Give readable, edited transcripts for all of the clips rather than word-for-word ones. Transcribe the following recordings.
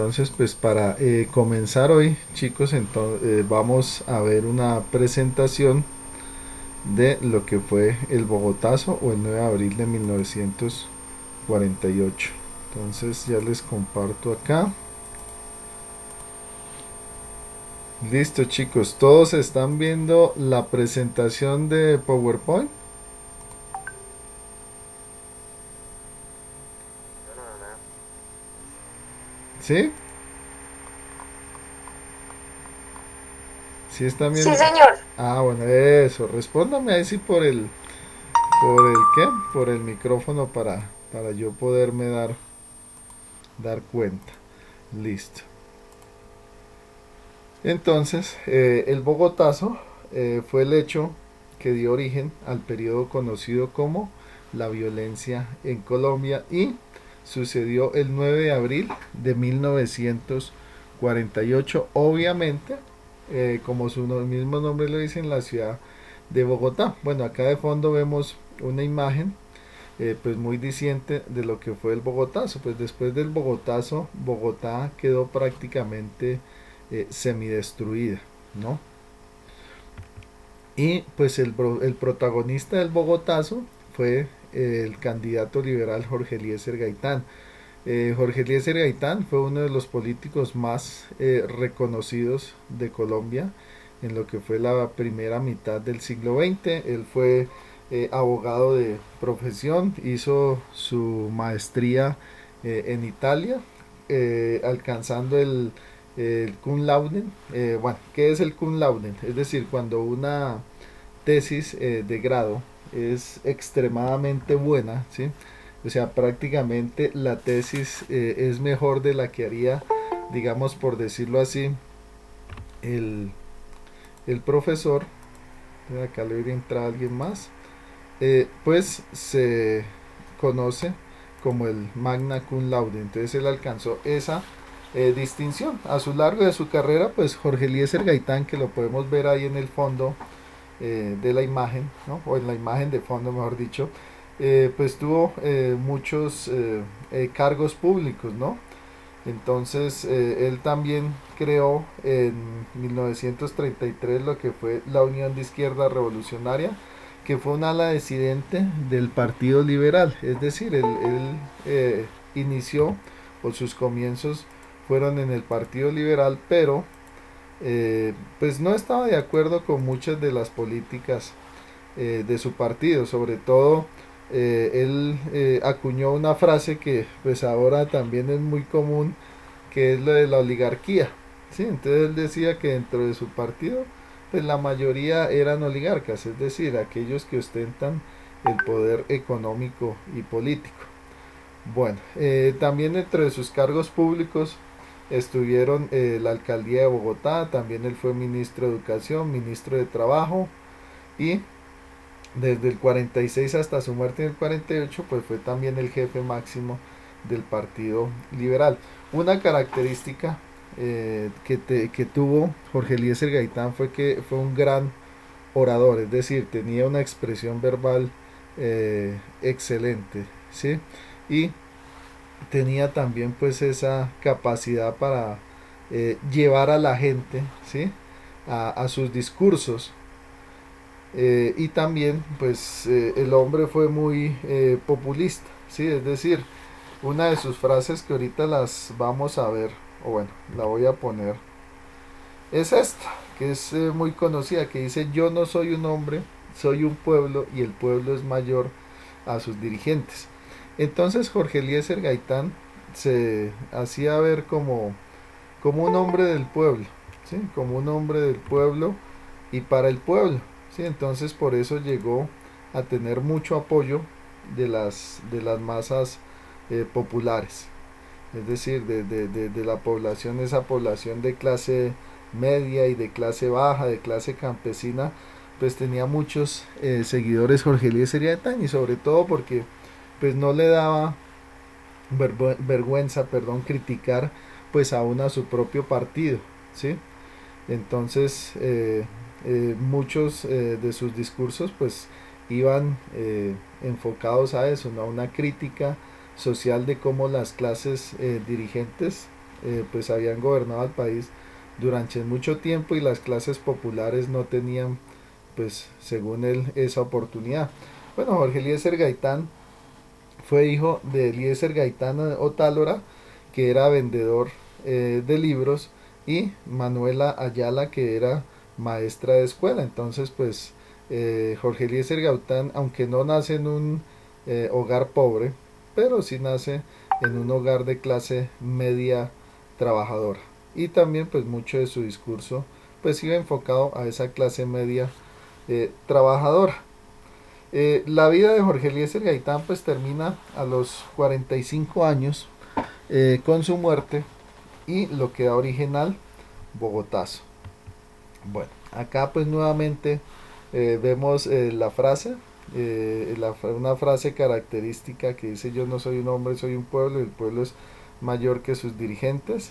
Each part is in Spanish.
Entonces, pues para comenzar hoy, chicos, vamos a ver una presentación de lo que fue el Bogotazo o el 9 de abril de 1948. Entonces ya les comparto acá. Listo, chicos, todos están viendo la presentación de PowerPoint. ¿Sí? ¿Sí están Sí, viendo? señor. Ah, bueno, eso. Respóndame ahí sí por el qué, por el micrófono para yo poderme dar cuenta. Listo. Entonces, el Bogotazo fue el hecho que dio origen al periodo conocido como la violencia en Colombia y sucedió el 9 de abril de 1948, obviamente, como su mismo nombre lo dice, en la ciudad de Bogotá. Bueno, acá de fondo vemos una imagen pues muy diciente de lo que fue el Bogotazo. Pues después del Bogotazo, Bogotá quedó prácticamente semidestruida, ¿no? Y pues el protagonista del Bogotazo fue el candidato liberal Jorge Eliezer Gaitán. Jorge Eliezer Gaitán fue uno de los políticos más reconocidos de Colombia en lo que fue la primera mitad del siglo XX. Él fue abogado de profesión, hizo su maestría en Italia, alcanzando el cum laude. Bueno, ¿qué es el cum laude? Es decir, cuando una tesis de grado es extremadamente buena, ¿sí? O sea, prácticamente la tesis es mejor de la que haría, digamos, por decirlo así, el, el profesor. Acá le voy a entrar a alguien más. Pues se conoce como el Magna Cum Laude. Entonces él alcanzó esa distinción. A su largo de su carrera, pues Jorge Eliezer Gaitán, que lo podemos ver ahí en el fondo de la imagen, ¿no? O en la imagen de fondo, mejor dicho, pues tuvo muchos cargos públicos, ¿no? Entonces él también creó en 1933 lo que fue la Unión de Izquierda Revolucionaria, que fue un ala disidente del Partido Liberal. Es decir, él inició, o sus comienzos fueron en el Partido Liberal, pero pues no estaba de acuerdo con muchas de las políticas de su partido. Sobre todo él acuñó una frase que pues ahora también es muy común, que es lo de la oligarquía, ¿sí? Entonces él decía que dentro de su partido pues la mayoría eran oligarcas, es decir, aquellos que ostentan el poder económico y político. Bueno, también dentro de sus cargos públicos estuvieron la alcaldía de Bogotá, también él fue ministro de Educación, ministro de Trabajo, y desde el 46 hasta su muerte en el 48 pues fue también el jefe máximo del Partido Liberal. Una característica que tuvo Jorge Eliezer Gaitán fue que fue un gran orador, es decir, tenía una expresión verbal excelente, ¿sí? Y tenía también pues esa capacidad para llevar a la gente, ¿sí? A sus discursos. Y también pues el hombre fue muy populista, ¿sí? Es decir, una de sus frases que ahorita las vamos a ver, o bueno, la voy a poner, es esta, que es muy conocida, que dice: yo no soy un hombre, soy un pueblo y el pueblo es mayor a sus dirigentes. Entonces Jorge Eliezer Gaitán se hacía ver como un hombre del pueblo, ¿sí? Como un hombre del pueblo y para el pueblo, ¿sí? Entonces por eso llegó a tener mucho apoyo de las masas populares, es decir, de la población, esa población de clase media y de clase baja, de clase campesina, pues tenía muchos seguidores Jorge Eliezer Gaitán, y sobre todo porque pues no le daba vergüenza, perdón, criticar pues aún a su propio partido, ¿sí? Entonces muchos de sus discursos pues iban enfocados a eso, ¿no? A una crítica social de cómo las clases dirigentes pues habían gobernado al país durante mucho tiempo y las clases populares no tenían, pues según él, esa oportunidad. Bueno, Jorge Eliezer Gaitán fue hijo de Eliezer Gaitán Otálora, que era vendedor de libros, y Manuela Ayala, que era maestra de escuela. Entonces, pues Jorge Eliezer Gaitán, aunque no nace en un hogar pobre, pero sí nace en un hogar de clase media trabajadora. Y también, pues mucho de su discurso, pues iba enfocado a esa clase media trabajadora. La vida de Jorge Eliezer Gaitán pues termina a los 45 años con su muerte y lo que da original Bogotazo. Bueno, acá pues nuevamente vemos la frase, una frase característica que dice: yo no soy un hombre, soy un pueblo, y el pueblo es mayor que sus dirigentes.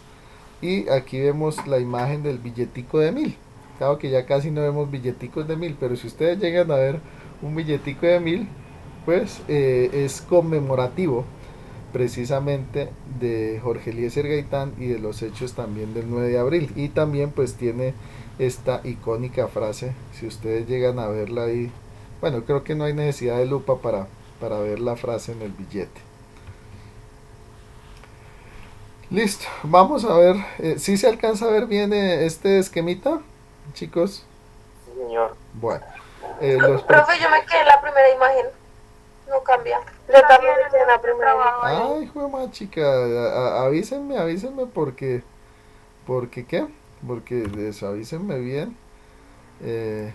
Y aquí vemos la imagen del billetico de 1000. Claro que ya casi no vemos billeticos de 1000, pero si ustedes llegan a ver un billetico de 1000, pues es conmemorativo precisamente de Jorge Eliezer Gaitán y de los hechos también del 9 de abril. Y también pues tiene esta icónica frase, si ustedes llegan a verla ahí, bueno, creo que no hay necesidad de lupa para ver la frase en el billete. Listo, vamos a ver, si se alcanza a ver bien este esquemita, chicos. Sí, señor. Bueno, Profe, yo me quedé en la primera imagen. No cambia. Yo también estoy en la primera imagen. ay, juema chica, avísenme porque qué, porque avísenme bien. eh,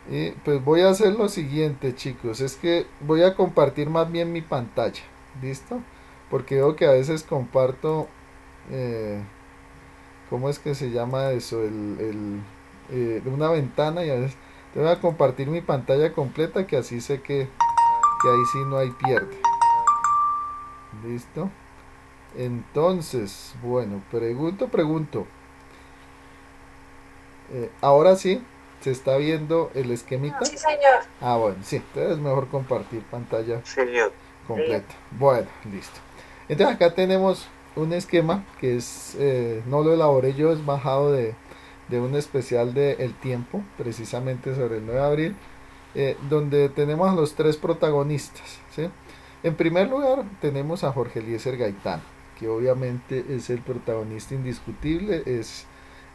y pues voy a hacer lo siguiente, chicos, es que voy a compartir más bien mi pantalla, ¿listo? Porque veo que a veces comparto, eh, ¿cómo es que se llama eso? Una ventana, y a veces te voy a compartir mi pantalla completa, que así sé que ahí sí no hay pierde. ¿Listo? Entonces, bueno, pregunto. Ahora sí, ¿se está viendo el esquemita? Sí, señor. Ah, bueno, sí, entonces es mejor compartir pantalla Señor. completa. Bueno, listo. Entonces acá tenemos un esquema que no lo elaboré yo, es bajado de un especial de El Tiempo, precisamente sobre el 9 de abril, donde tenemos a los tres protagonistas, ¿sí? En primer lugar tenemos a Jorge Eliezer Gaitán, que obviamente es el protagonista indiscutible, es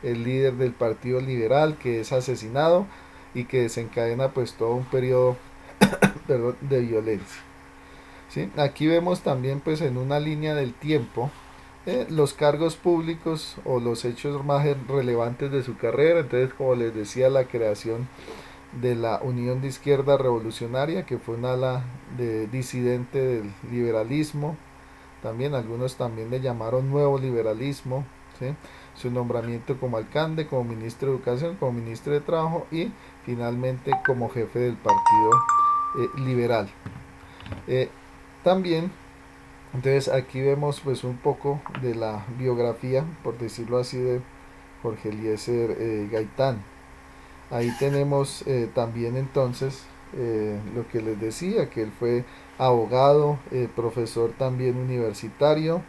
el líder del Partido Liberal, que es asesinado y que desencadena pues todo un periodo perdón, de violencia. ¿Sí? Aquí vemos también pues en una línea del tiempo los cargos públicos o los hechos más relevantes de su carrera. Entonces, como les decía, la creación de la Unión de Izquierda Revolucionaria, que fue un ala disidente del liberalismo. También algunos también le llamaron nuevo liberalismo, ¿sí? Su nombramiento como alcalde, como ministro de Educación, como ministro de Trabajo y finalmente como jefe del Partido Liberal. Eh, También, entonces aquí vemos pues un poco de la biografía, por decirlo así, de Jorge Eliezer Gaitán. Ahí tenemos también entonces lo que les decía, que él fue abogado, profesor también universitario,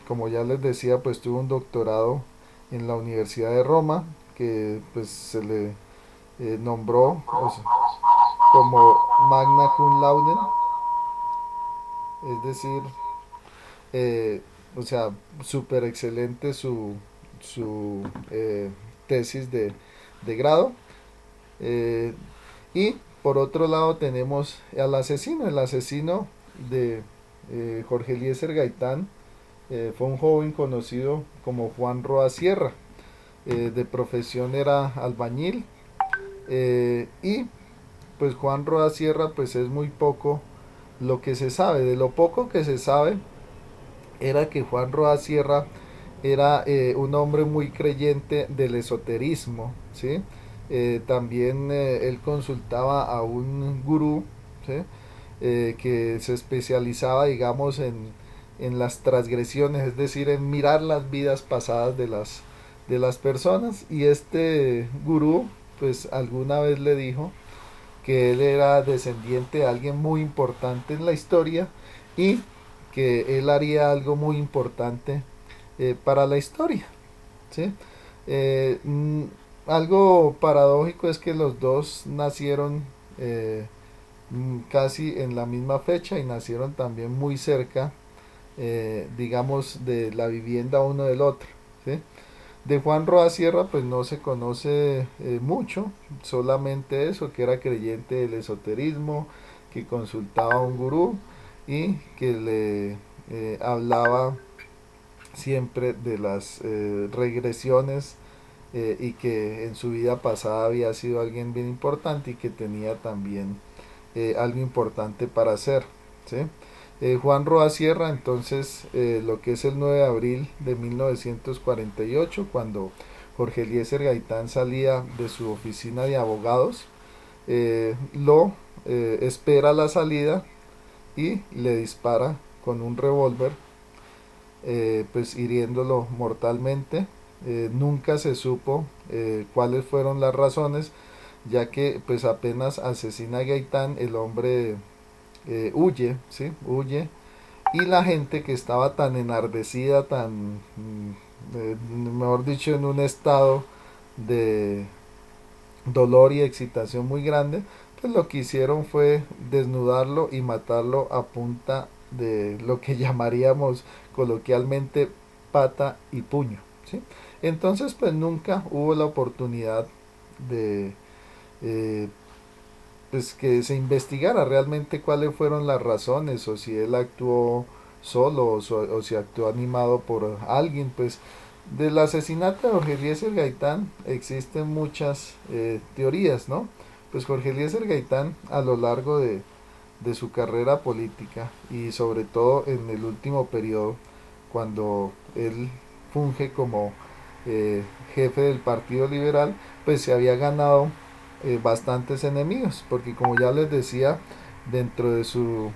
como ya les decía, pues tuvo un doctorado en la Universidad de Roma, que pues se le nombró, o sea, como magna cum laude, es decir, eh, o sea, súper excelente su tesis de grado. Eh, y por otro lado tenemos al asesino, el asesino de Jorge Eliezer Gaitán. Fue un joven conocido como Juan Roa Sierra. De profesión era albañil. Y pues Juan Roa Sierra pues es muy poco lo que se sabe. De lo poco que se sabe era que Juan Roa Sierra era un hombre muy creyente del esoterismo, ¿sí? También él consultaba a un gurú, ¿sí? Que se especializaba, digamos, en las transgresiones, es decir, en mirar las vidas pasadas de las personas. Y este gurú, pues alguna vez le dijo que él era descendiente de alguien muy importante en la historia y que él haría algo muy importante para la historia, ¿sí? Eh, mm, Algo paradójico es que los dos nacieron casi en la misma fecha y nacieron también muy cerca, digamos, de la vivienda uno del otro, ¿sí? De Juan Roa Sierra pues no se conoce mucho, solamente eso, que era creyente del esoterismo, que consultaba a un gurú y que le hablaba siempre de las regresiones y que en su vida pasada había sido alguien bien importante y que tenía también algo importante para hacer, ¿sí? Juan Roa Sierra, entonces, lo que es el 9 de abril de 1948, cuando Jorge Eliezer Gaitán salía de su oficina de abogados, lo espera a la salida y le dispara con un revólver, pues hiriéndolo mortalmente. Nunca se supo cuáles fueron las razones, ya que pues apenas asesina a Gaitán, el hombre huye, ¿sí? Huye, y la gente que estaba tan enardecida, tan, mejor dicho, en un estado de dolor y excitación muy grande, pues lo que hicieron fue desnudarlo y matarlo a punta de lo que llamaríamos coloquialmente pata y puño, ¿sí? Entonces pues nunca hubo la oportunidad de eh, pues que se investigara realmente cuáles fueron las razones o si él actuó solo o si actuó animado por alguien. Pues del asesinato de Jorge Eliezer Gaitán existen muchas teorías, ¿no? Pues Jorge Eliezer Gaitán, a lo largo de su carrera política y sobre todo en el último periodo, cuando él funge como jefe del Partido Liberal, pues se había ganado bastantes enemigos, porque como ya les decía, dentro de su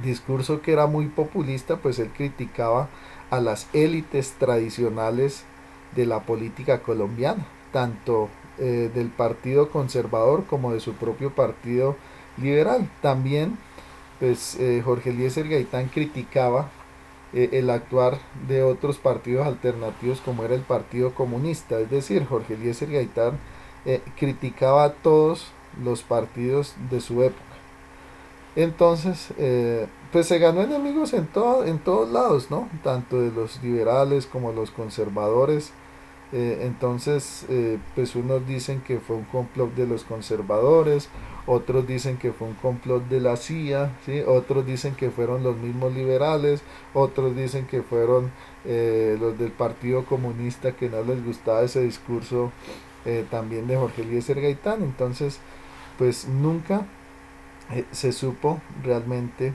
discurso, que era muy populista, pues él criticaba a las élites tradicionales de la política colombiana, tanto del partido conservador como de su propio partido liberal. También pues Jorge Eliezer Gaitán criticaba el actuar de otros partidos alternativos, como era el Partido Comunista. Es decir, Jorge Eliezer Gaitán criticaba a todos los partidos de su época. Entonces, pues se ganó enemigos en todos lados, ¿no? Tanto de los liberales como los conservadores. Entonces, pues unos dicen que fue un complot de los conservadores, otros dicen que fue un complot de la CIA, ¿sí? Otros dicen que fueron los mismos liberales, otros dicen que fueron los del Partido Comunista, que no les gustaba ese discurso también de Jorge Eliezer Gaitán. Entonces, pues nunca se supo realmente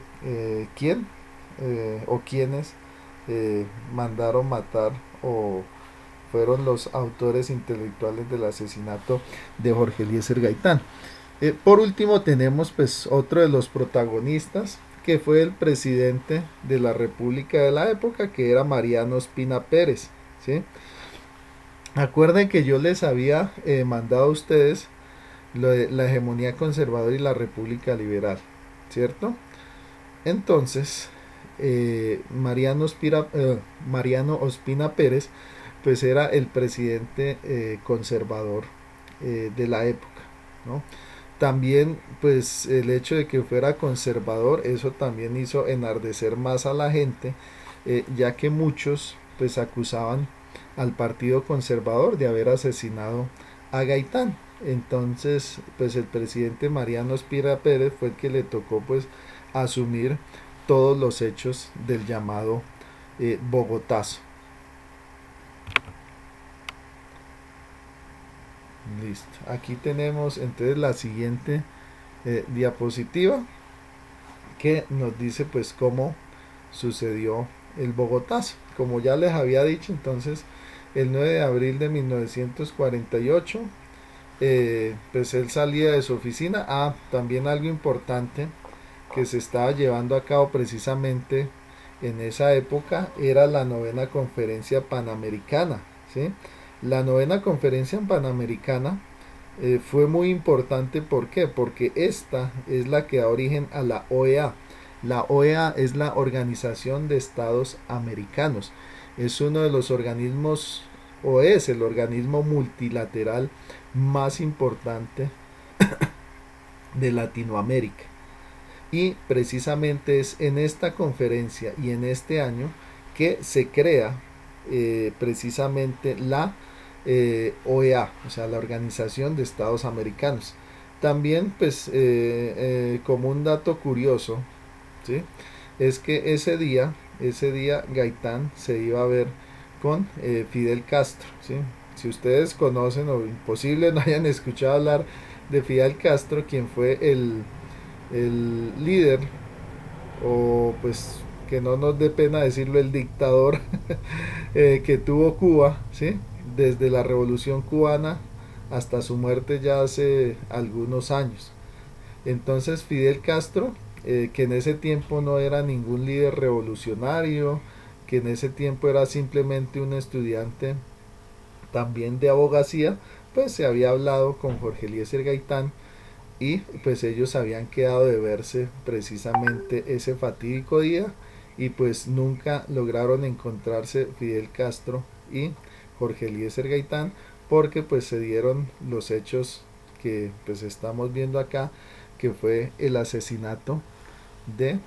quién o quiénes mandaron matar o fueron los autores intelectuales del asesinato de Jorge Eliezer Gaitán. Por último tenemos pues otro de los protagonistas, que fue el presidente de la República de la época, que era Mariano Ospina Pérez, ¿sí? Acuerden que yo les había mandado a ustedes lo de la hegemonía conservadora y la república liberal, ¿cierto? Entonces, Mariano Ospina Pérez, pues era el presidente conservador de la época, ¿no? También, pues el hecho de que fuera conservador, eso también hizo enardecer más a la gente, ya que muchos, pues acusaban al partido conservador de haber asesinado a Gaitán. Entonces, pues el presidente Mariano Ospina Pérez fue el que le tocó pues asumir todos los hechos del llamado Bogotazo. Listo. Aquí tenemos entonces la siguiente diapositiva, que nos dice pues cómo sucedió el Bogotazo. Como ya les había dicho, entonces el 9 de abril de 1948, pues él salía de su oficina. También algo importante que se estaba llevando a cabo precisamente en esa época era la novena conferencia panamericana, ¿sí? La novena conferencia panamericana fue muy importante. ¿Por qué? Porque esta es la que da origen a la OEA. La OEA es la Organización de Estados Americanos. Es uno de los organismos, o es el organismo multilateral más importante de Latinoamérica. Y precisamente es en esta conferencia y en este año que se crea precisamente la OEA, o sea, la Organización de Estados Americanos. También, pues, como un dato curioso, ¿sí? Es que ese día Gaitán se iba a ver con Fidel Castro, ¿sí? Si ustedes conocen o imposible no hayan escuchado hablar de Fidel Castro, quien fue el líder, o pues que no nos dé pena decirlo, el dictador que tuvo Cuba, ¿sí? Desde la Revolución Cubana hasta su muerte ya hace algunos años. Entonces Fidel Castro, que en ese tiempo no era ningún líder revolucionario, que en ese tiempo era simplemente un estudiante también de abogacía, pues se había hablado con Jorge Eliezer Gaitán y pues ellos habían quedado de verse precisamente ese fatídico día y pues nunca lograron encontrarse Fidel Castro y Jorge Eliezer Gaitán porque pues se dieron los hechos que pues estamos viendo acá, que fue el asesinato de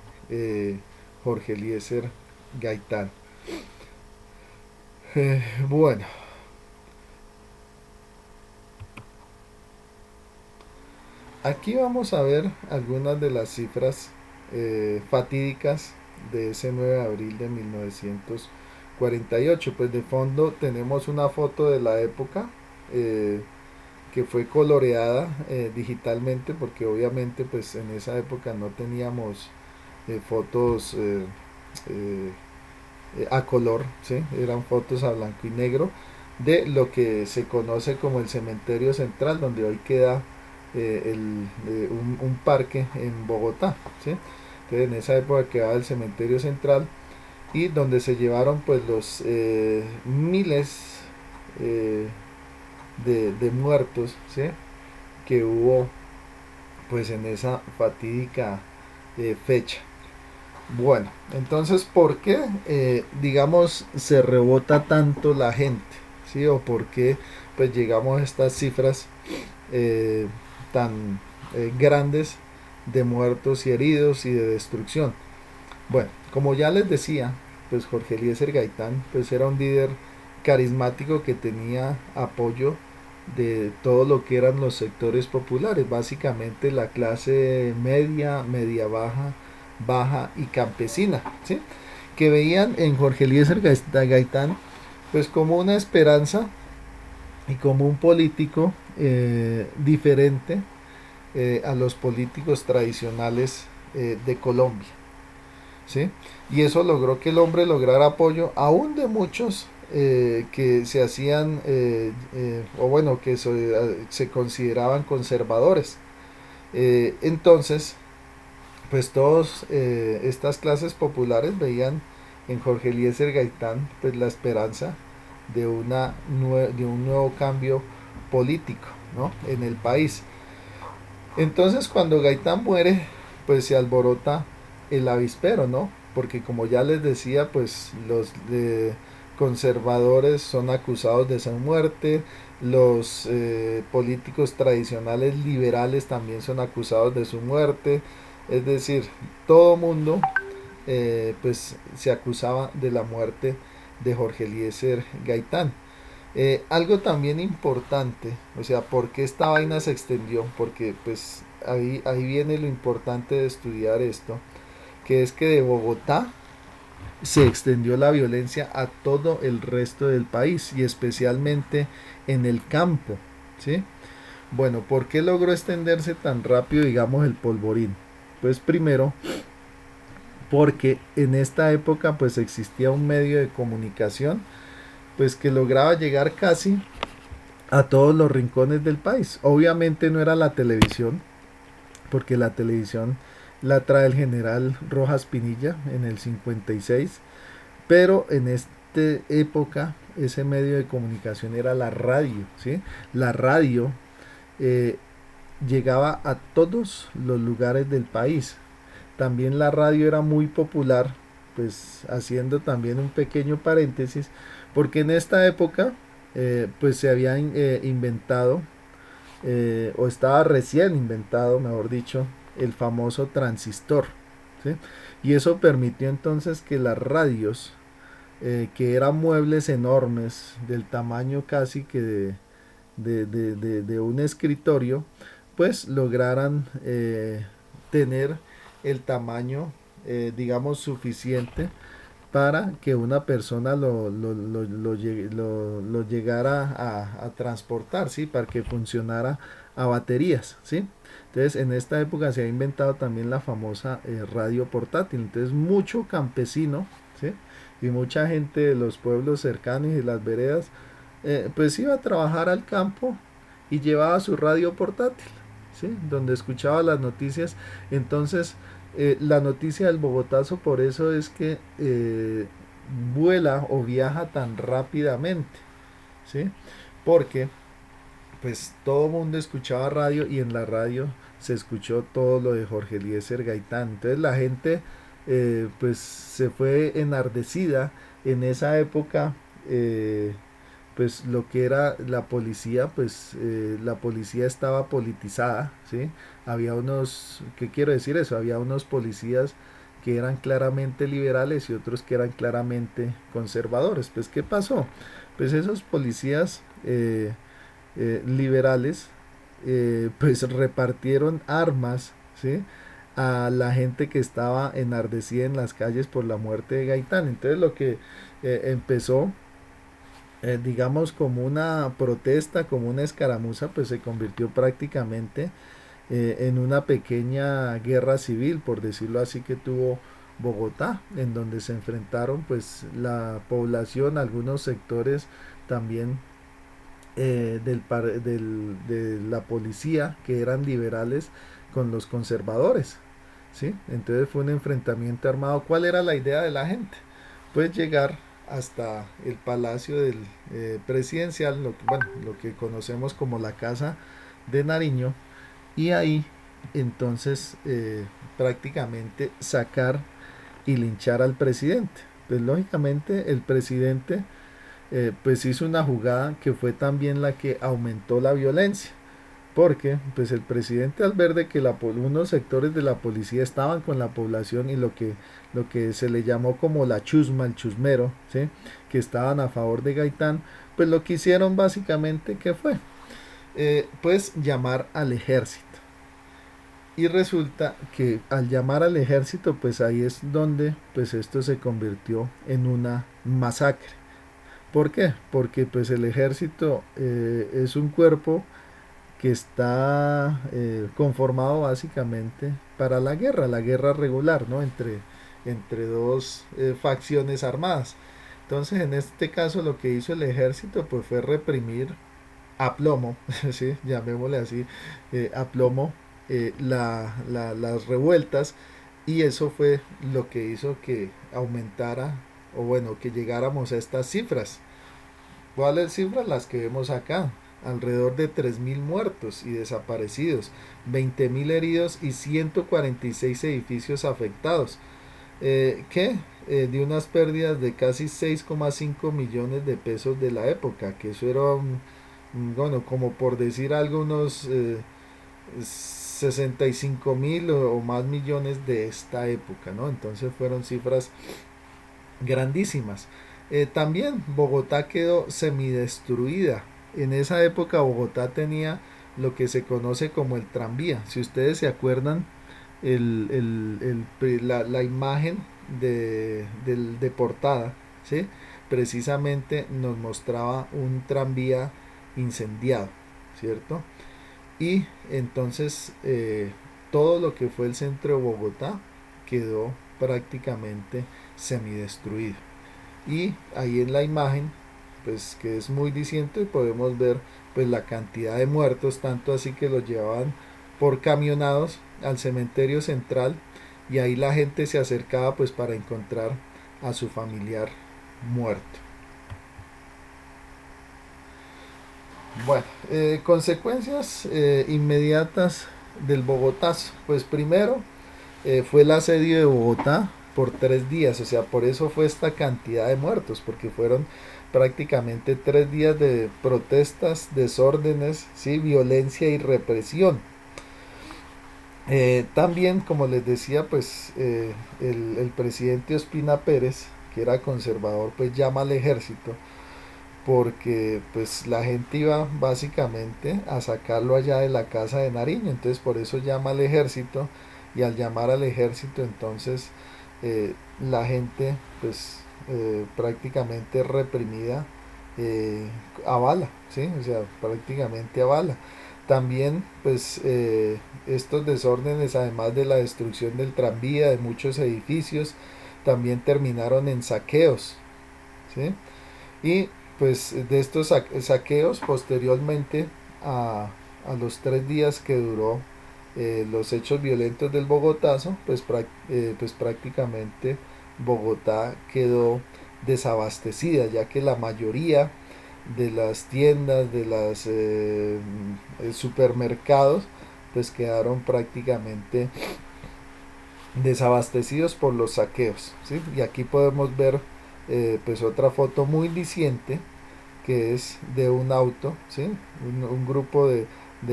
Jorge Eliezer Gaitán. Bueno, aquí vamos a ver algunas de las cifras fatídicas de ese 9 de abril de 1948. Pues de fondo tenemos una foto de la época que fue coloreada digitalmente porque obviamente pues en esa época no teníamos fotos eh, a color, ¿sí? Eran fotos a blanco y negro de lo que se conoce como el cementerio central, donde hoy queda un parque en Bogotá, ¿sí? Entonces en esa época quedaba el cementerio central y donde se llevaron pues los miles eh, de muertos, ¿sí? Que hubo pues en esa fatídica fecha. Bueno, entonces, ¿por qué, digamos, se rebota tanto la gente? ¿Sí? ¿O por qué, pues, llegamos a estas cifras eh, tan grandes de muertos y heridos y de destrucción? Bueno, como ya les decía, pues Jorge Eliezer Gaitán, pues era un líder carismático que tenía apoyo de todo lo que eran los sectores populares, básicamente la clase media, media baja, baja y campesina, ¿sí? Que veían en Jorge Eliezer Gaitán pues como una esperanza y como un político diferente a los políticos tradicionales de Colombia, ¿sí? Y eso logró que el hombre lograra apoyo aún de muchos que se hacían, o bueno, que se consideraban conservadores. Entonces, pues todas estas clases populares veían en Jorge Eliezer Gaitán pues la esperanza de, de un nuevo cambio político, ¿no? En el país. Entonces cuando Gaitán muere, pues se alborota el avispero, ¿no? Porque como ya les decía, pues los conservadores son acusados de su muerte, los políticos tradicionales liberales también son acusados de su muerte, es decir, todo mundo pues se acusaba de la muerte de Jorge Eliezer Gaitán. Algo también importante, o sea, ¿por qué esta vaina se extendió? Porque pues ahí viene lo importante de estudiar esto, que es que de Bogotá se extendió la violencia a todo el resto del país y especialmente en el campo, ¿sí? Bueno, ¿por qué logró extenderse tan rápido, digamos, el polvorín? Pues primero, porque en esta época pues existía un medio de comunicación pues que lograba llegar casi a todos los rincones del país. Obviamente no era la televisión, porque la televisión la trae el general Rojas Pinilla en el 56, pero en esta época ese medio de comunicación era la radio, ¿sí? La radio eh, llegaba a todos los lugares del país. también la radio era muy popular, pues haciendo también un pequeño paréntesis, porque en esta época pues se había inventado, o estaba recién inventado, mejor dicho, el famoso transistor, ¿sí? Y eso permitió entonces que las radios, que eran muebles enormes, del tamaño casi que de un escritorio, pues lograran tener el tamaño, digamos, suficiente para que una persona lo llegara a transportar, ¿sí? Para que funcionara a baterías, ¿sí? Entonces, en esta época se ha inventado también la famosa radio portátil. Entonces, mucho campesino, ¿sí? Y mucha gente de los pueblos cercanos y las veredas, pues iba a trabajar al campo y llevaba su radio portátil, ¿sí? Donde escuchaba las noticias. Entonces, la noticia del Bogotazo por eso es que vuela o viaja tan rápidamente, ¿sí? Porque pues todo el mundo escuchaba radio y en la radio se escuchó todo lo de Jorge Eliezer Gaitán. Entonces la gente pues se fue enardecida en esa época. Pues lo que era la policía, pues la policía estaba politizada, ¿sí? Había unos, ¿qué quiero decir eso? Había unos policías que eran claramente liberales y otros que eran claramente conservadores. Pues ¿qué pasó? Pues esos policías liberales pues repartieron armas, ¿sí? A la gente que estaba enardecida en las calles por la muerte de Gaitán. Entonces lo que empezó digamos como una protesta, como una escaramuza, pues se convirtió prácticamente en una pequeña guerra civil, por decirlo así, que tuvo Bogotá, en donde se enfrentaron pues la población, algunos sectores también de la policía, que eran liberales, con los conservadores, ¿sí? Entonces fue un enfrentamiento armado. ¿Cuál era la idea de la gente? Pues llegar hasta el palacio del presidencial, bueno, lo que conocemos como la Casa de Nariño, y ahí entonces prácticamente sacar y linchar al presidente. Pues lógicamente el presidente pues hizo una jugada que fue también la que aumentó la violencia, porque pues el presidente, al ver de que unos sectores de la policía estaban con la población y lo que se le llamó como la chusma, el chusmero, ¿sí? Que estaban a favor de Gaitán, pues lo que hicieron básicamente, ¿qué fue? Pues llamar al ejército. Y resulta que al llamar al ejército, pues ahí es donde pues esto se convirtió en una masacre. ¿Por qué? Porque pues el ejército es un cuerpo que está conformado básicamente para la guerra regular, ¿no? Entre dos facciones armadas. Entonces, en este caso, lo que hizo el ejército pues fue reprimir a plomo, ¿sí? Llamémosle así, a plomo, las revueltas, y eso fue lo que hizo que aumentara, o bueno, que llegáramos a estas cifras. ¿Cuáles cifras? Las que vemos acá. Alrededor de 3.000 muertos y desaparecidos, 20.000 heridos y 146 edificios afectados. Que de unas pérdidas de casi 6,5 millones de pesos de la época, que eso era, bueno, como por decir algo, unos 65.000 o más millones de esta época, ¿no? Entonces fueron cifras grandísimas. También Bogotá quedó semidestruida. En esa época Bogotá tenía lo que se conoce como el tranvía. Si ustedes se acuerdan, la imagen de portada, ¿sí? Precisamente nos mostraba un tranvía incendiado, ¿cierto? Y entonces todo lo que fue el centro de Bogotá quedó prácticamente semidestruido. Y ahí en la imagen, pues que es muy diciente, podemos ver pues la cantidad de muertos, tanto así que los llevaban por camionados al cementerio central, y ahí la gente se acercaba pues para encontrar a su familiar muerto. Bueno, consecuencias inmediatas del Bogotazo. Pues primero, fue el asedio de Bogotá por 3 días, o sea, por eso fue esta cantidad de muertos, porque fueron prácticamente 3 días de protestas, desórdenes, ¿sí? Violencia y represión. También, como les decía, pues el presidente Ospina Pérez, que era conservador, pues llama al ejército porque pues la gente iba básicamente a sacarlo allá de la casa de Nariño, entonces por eso llama al ejército y al llamar al ejército entonces la gente pues prácticamente reprimida eh, a bala, ¿sí? O sea, prácticamente a bala. También pues estos desórdenes, además de la destrucción del tranvía, de muchos edificios, también terminaron en saqueos, ¿sí? Y pues de estos saqueos posteriormente a, a los 3 días que duró los hechos violentos del Bogotazo, pues, pues prácticamente Bogotá quedó desabastecida, ya que la mayoría de las tiendas, de los supermercados, pues quedaron prácticamente desabastecidos por los saqueos, ¿sí? Y aquí podemos ver pues otra foto muy diciente que es de un auto, ¿sí? Un grupo de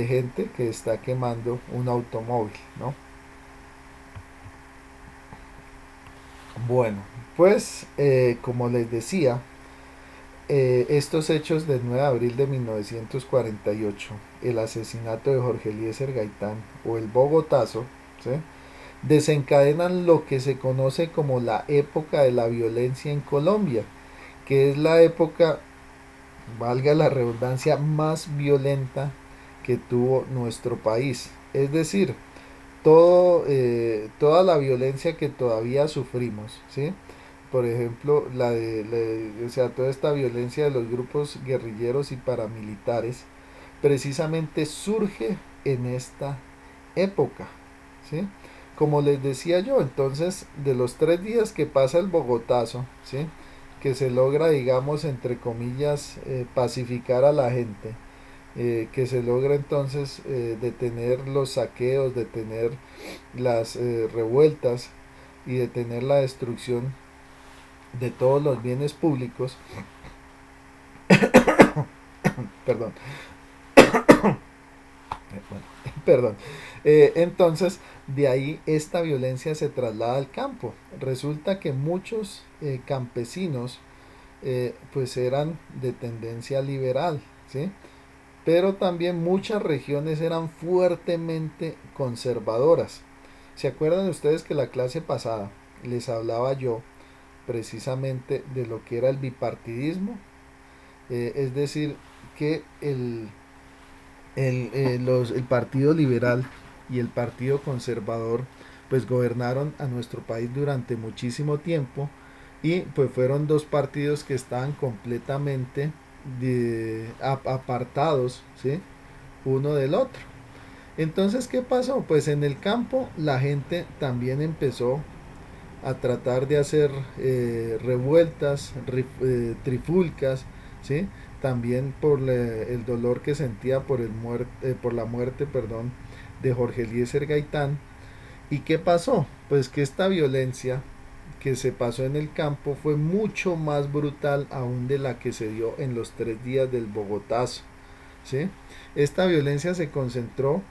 gente que está quemando un automóvil, ¿no? Bueno, pues como les decía, estos hechos del 9 de abril de 1948, el asesinato de Jorge Eliezer Gaitán o el Bogotazo, ¿sí? Desencadenan lo que se conoce como la época de la violencia en Colombia, que es la época, valga la redundancia, más violenta que tuvo nuestro país. Es decir, toda la violencia que todavía sufrimos, ¿sí? Por ejemplo, o sea, toda esta violencia de los grupos guerrilleros y paramilitares, precisamente surge en esta época, ¿sí? Como les decía yo, entonces, de los 3 días que pasa el Bogotazo, ¿sí? Que se logra, digamos, entre comillas, pacificar a la gente, que se logra entonces detener los saqueos, detener las revueltas y detener la destrucción de todos los bienes públicos, perdón, bueno, perdón, entonces de ahí esta violencia se traslada al campo. Resulta que muchos campesinos pues eran de tendencia liberal, ¿sí? Pero también muchas regiones eran fuertemente conservadoras. ¿Se acuerdan ustedes que la clase pasada les hablaba yo precisamente de lo que era el bipartidismo? Es decir, que el Partido Liberal y el Partido Conservador pues gobernaron a nuestro país durante muchísimo tiempo y pues fueron dos partidos que estaban completamente apartados, ¿sí? Uno del otro. Entonces, ¿qué pasó? Pues en el campo la gente también empezó a tratar de hacer revueltas, trifulcas, ¿sí? También por el dolor que sentía por la muerte, perdón, de Jorge Eliezer Gaitán. ¿Y qué pasó? Pues que esta violencia que se pasó en el campo fue mucho más brutal aún de la que se dio en los 3 días del Bogotazo, ¿sí? Esta violencia se concentró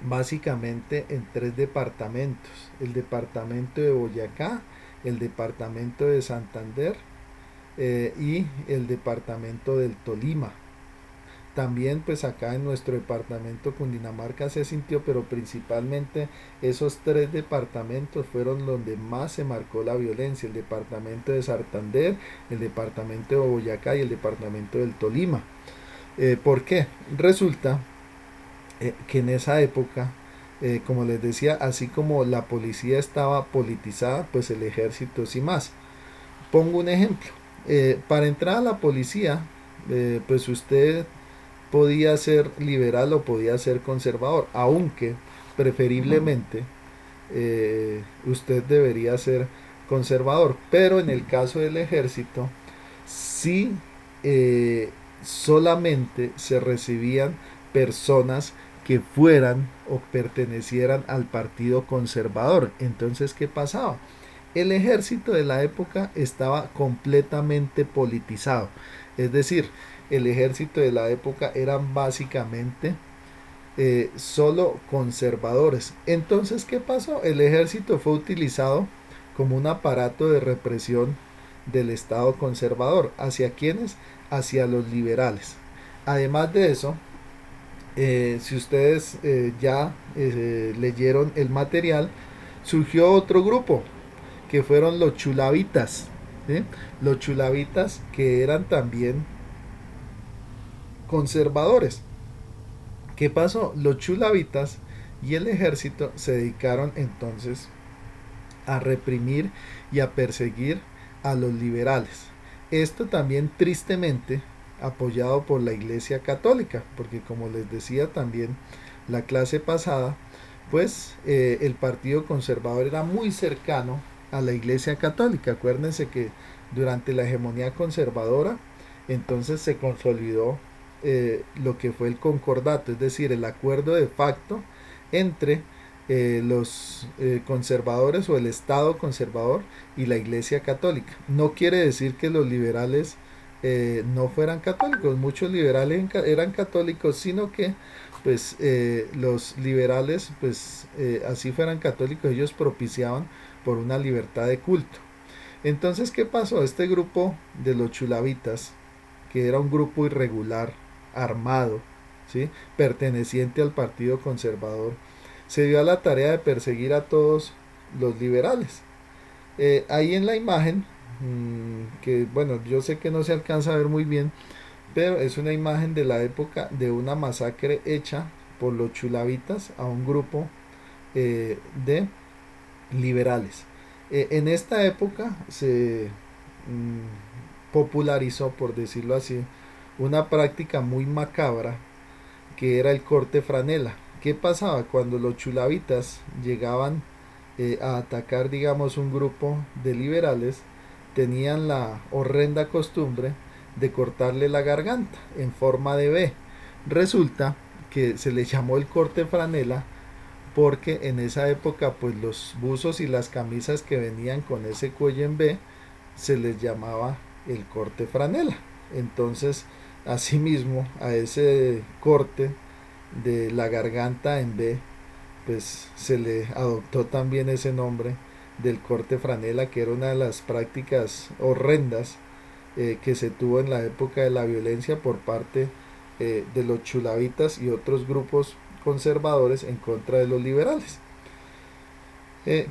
básicamente en 3 departamentos: el departamento de Boyacá, el departamento de Santander y el departamento del Tolima. También pues acá en nuestro departamento Cundinamarca se sintió, pero principalmente esos 3 departamentos fueron donde más se marcó la violencia: el departamento de Santander, el departamento de Boyacá y el departamento del Tolima. ¿Por qué? Resulta que en esa época, como les decía, así como la policía estaba politizada, pues el ejército sí más. Pongo un ejemplo. Para entrar a la policía, pues usted podía ser liberal o podía ser conservador, aunque preferiblemente usted debería ser conservador. Pero en el caso del ejército, sí, solamente se recibían personas que fueran o pertenecieran al partido conservador. Entonces, ¿qué pasaba? El ejército de la época estaba completamente politizado. Es decir, el ejército de la época eran básicamente solo conservadores. Entonces, ¿qué pasó? El ejército fue utilizado como un aparato de represión del Estado conservador. ¿Hacia quiénes? Hacia los liberales. Además de eso, si ustedes ya leyeron el material, surgió otro grupo que fueron los chulavitas. ¿Sí? Los chulavitas que eran también conservadores. ¿Qué pasó? Los chulavitas y el ejército se dedicaron entonces a reprimir y a perseguir a los liberales. Esto también tristemente apoyado por la Iglesia Católica, porque como les decía también la clase pasada, pues el Partido Conservador era muy cercano a la Iglesia Católica. Acuérdense que durante la hegemonía conservadora entonces se consolidó lo que fue el concordato, es decir, el acuerdo de facto entre los conservadores o el Estado conservador y la Iglesia Católica. No quiere decir que los liberales no fueran católicos, muchos liberales eran católicos, sino que pues los liberales pues así fueran católicos, ellos propiciaban por una libertad de culto. Entonces, ¿qué pasó? Este grupo de los chulavitas, que era un grupo irregular, armado, ¿sí? Perteneciente al Partido Conservador, se dio a la tarea de perseguir a todos los liberales. Ahí en la imagen, que bueno, yo sé que no se alcanza a ver muy bien, pero es una imagen de la época de una masacre hecha por los chulavitas a un grupo de liberales. En esta época se popularizó, por decirlo así, una práctica muy macabra que era el corte franela. ¿Qué pasaba cuando los chulavitas llegaban a atacar, digamos, un grupo de liberales? Tenían la horrenda costumbre de cortarle la garganta en forma de V. Resulta que se le llamó el corte franela porque en esa época pues los buzos y las camisas que venían con ese cuello en V se les llamaba el corte franela. Entonces, asimismo, a ese corte de la garganta en B, pues se le adoptó también ese nombre del corte franela, que era una de las prácticas horrendas que se tuvo en la época de la violencia por parte de los chulavitas y otros grupos conservadores en contra de los liberales.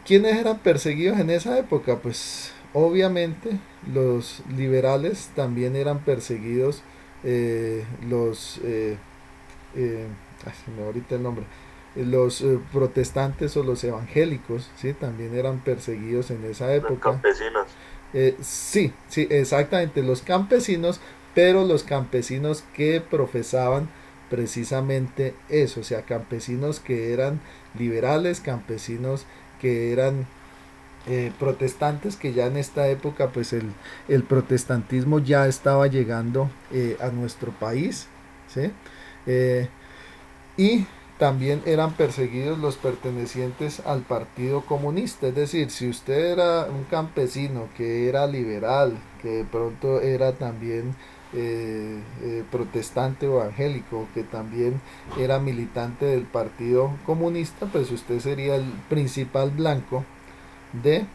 ¿Quiénes eran perseguidos en esa época? Pues obviamente los liberales también eran perseguidos, se me va ahorita el nombre, los protestantes o los evangélicos, ¿sí? También eran perseguidos en esa época. Los campesinos. Sí, sí, exactamente, los campesinos, pero los campesinos que profesaban precisamente eso, o sea, campesinos que eran liberales, campesinos que eran protestantes, que ya en esta época pues el protestantismo ya estaba llegando a nuestro país, ¿sí? Y también eran perseguidos los pertenecientes al Partido Comunista, es decir, si usted era un campesino que era liberal, que de pronto era también protestante o evangélico, que también era militante del Partido Comunista, pues usted sería el principal blanco de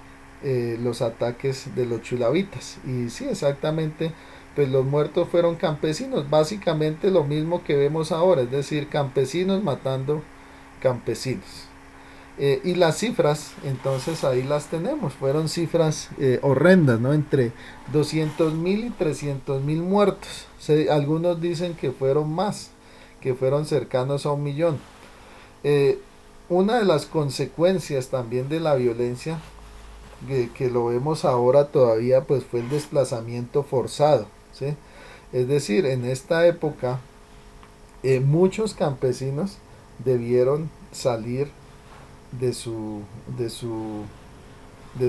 los ataques de los chulavitas. Y sí, exactamente, pues los muertos fueron campesinos, básicamente lo mismo que vemos ahora, es decir, campesinos matando campesinos. Y las cifras, entonces ahí las tenemos, fueron cifras horrendas, ¿no? Entre 200.000 y 300.000 muertos. Algunos dicen que fueron más, que fueron cercanos a 1.000.000. Una de las consecuencias también de la violencia, que lo vemos ahora todavía, pues fue el desplazamiento forzado, ¿sí? Es decir, en esta época muchos campesinos debieron salir de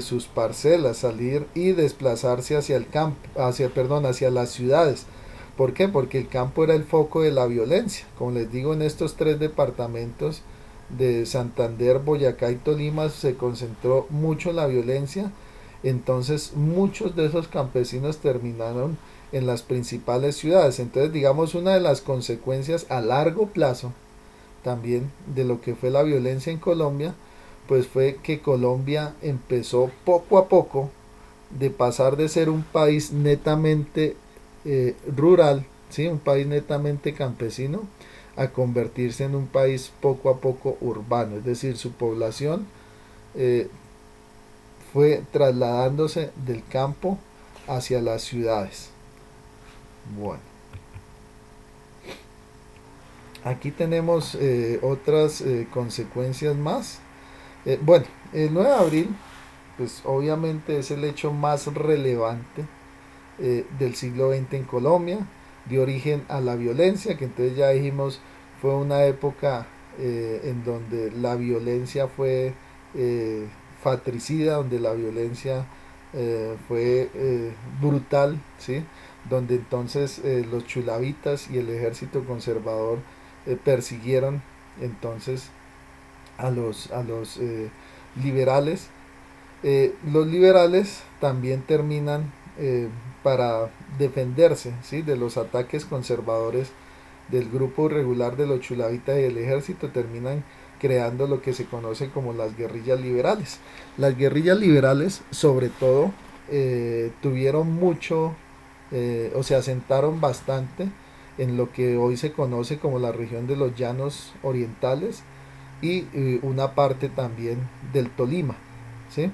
sus parcelas, salir y desplazarse hacia el campo, hacia las ciudades. ¿Por qué? Porque el campo era el foco de la violencia. Como les digo, en estos tres departamentos de Santander, Boyacá y Tolima se concentró mucho la violencia. Entonces muchos de esos campesinos terminaron en las principales ciudades. Entonces, digamos, una de las consecuencias a largo plazo también de lo que fue la violencia en Colombia, pues fue que Colombia empezó poco a poco de pasar de ser un país netamente rural, ¿sí? Un país netamente campesino, a convertirse en un país poco a poco urbano, es decir, su población eh, fue trasladándose del campo hacia las ciudades. Bueno, aquí tenemos otras consecuencias más. Bueno, el 9 de abril, pues obviamente es el hecho más relevante del siglo XX en Colombia, dio origen a la violencia, que entonces ya dijimos fue una época en donde la violencia fue fatricida, donde la violencia fue brutal, ¿sí? Donde entonces los chulavitas y el ejército conservador persiguieron entonces a los liberales. Los liberales también terminan para defenderse, ¿sí? De los ataques conservadores del grupo irregular de los chulavitas y el ejército, terminan creando lo que se conoce como las guerrillas liberales. Las guerrillas liberales sobre todo tuvieron mucho o se asentaron bastante en lo que hoy se conoce como la región de los llanos orientales y una parte también del Tolima, ¿sí?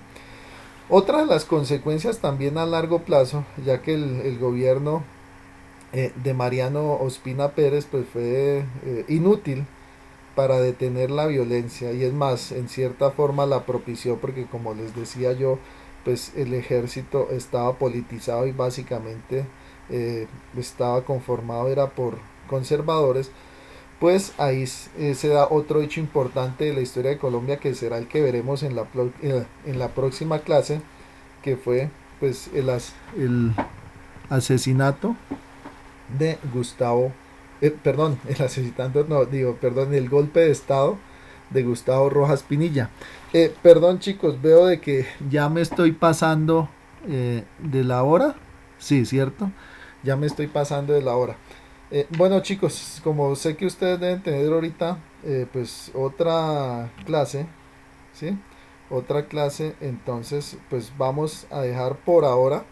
Otra de las consecuencias también a largo plazo, ya que el gobierno de Mariano Ospina Pérez pues fue inútil para detener la violencia, y es más, en cierta forma la propició porque, como les decía yo, pues el ejército estaba politizado y básicamente estaba conformado era por conservadores. Pues ahí se da otro hecho importante de la historia de Colombia, que será el que veremos en la próxima clase, que fue pues el asesinato de Gustavo, perdón, el asesinato, no, digo, perdón, el golpe de estado de Gustavo Rojas Pinilla. Perdón chicos, veo de que ya me estoy pasando de la hora, sí, cierto, ya me estoy pasando de la hora. Bueno chicos, como sé que ustedes deben tener ahorita pues otra clase, ¿sí? Otra clase, entonces pues vamos a dejar por ahora